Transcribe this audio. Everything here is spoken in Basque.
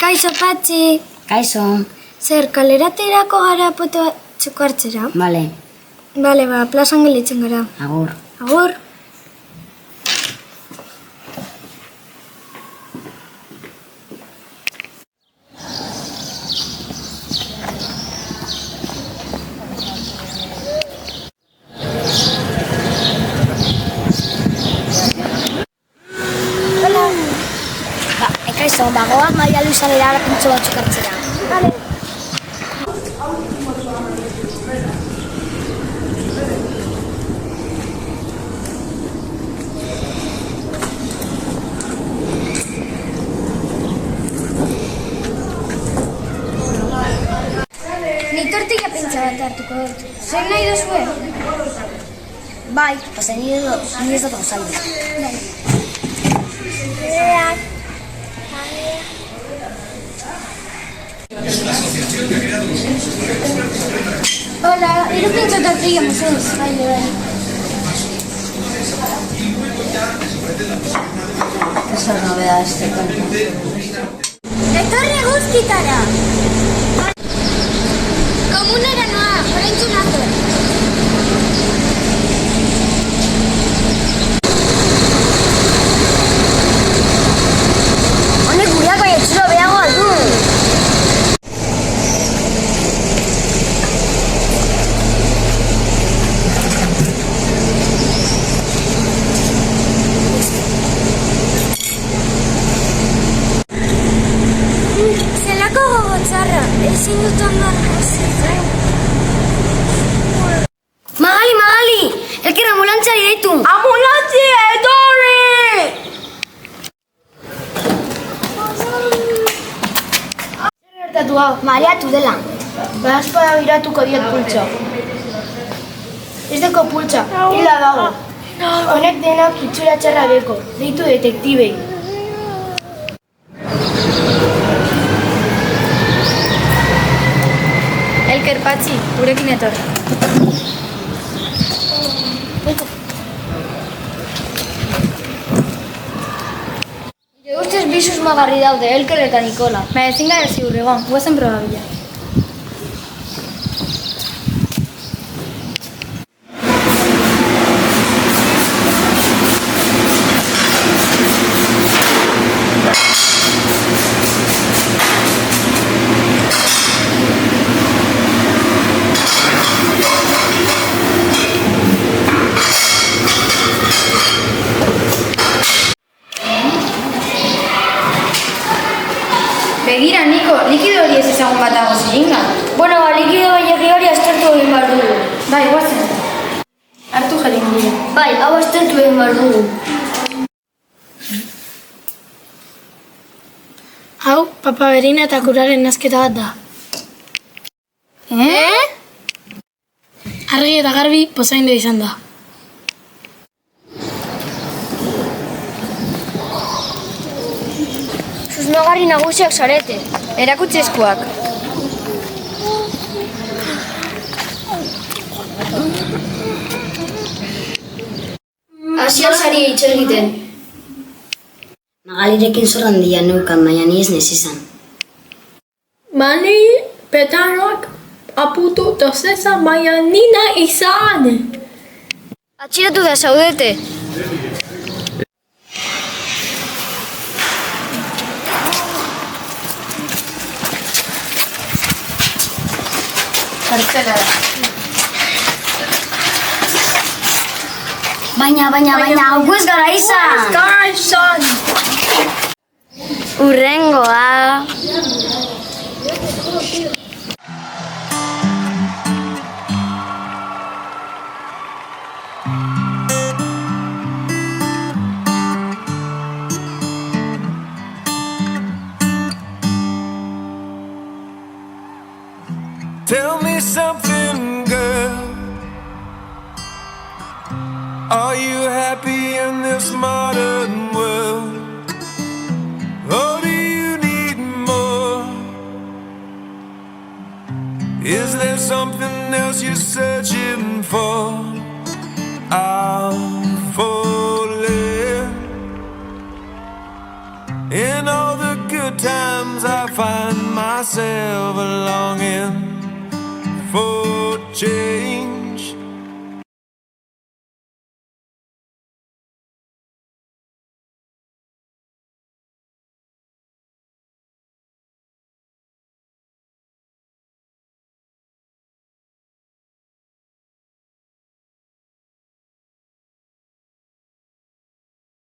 Kaixo, Patxi. Kaixo. Zer, kaleraterako gara poto batzuk hartzera? Bale. Bale, plazan gelitzen gara. Agur. Agur. Kaixo, bagoak Maria Luisa dira pintxo batzuk hartzera. Bale. Ni tortilla pintxa bat hartuko dut. Zer nahi duzue? Bai, pasen ni ez dut gozaldu. Bai. Hola, hiru pintxo tortilla, mesedez. Bai. Esa es novedad este cuento. Etorri guztitara! Komunera noa, oraintzu nator. Honek gureak bai etxero behago aldu. Zelako gogotzarra, ezin dut ondoan hasi. Magali! Elker ambulantzari deitu! Ambulantzia etorri! Zer gertatu hau? Mareatu dela. Espada biratuko diot pultsa. Ez deko pultsa, hila dago. Honek denak itxura txarra beko, deitu detektibei. Elker, Patxi, gurekin etorri. Nire ustez bi susmagarri daude, Elker eta Nikola. Ezin gara ziur egon, guazen probabila. Begira, Niko, likido hori ez ezagun bat dago ziringa. Bueno, likido gehiagi hori aztertu egin behar dugu. Bai, guazen. Hartu jelin dira. Bai, hau aztertu egin behar dugu. Hau, papa berina eta kuraren nazketa bat da. Argi eta garbi pozaindu izan da. Susmagarri nagusiak zarete. Erakutsi eskuak. Asian zari hitz egiten. Magalirekin zor handia neukan, baina ni ez nez izan. Mani petarrak aputu tozesa baina nina izan. Atxilotu da zaudete. Kartzela da. Baina, hau ez gara izan! Gara izan! Urrengoa. Tell me something, girl. Are you happy in this modern world? Or do you need more? Is there something else you're searching for? I'm falling in all the good good times, I find myself longing for change.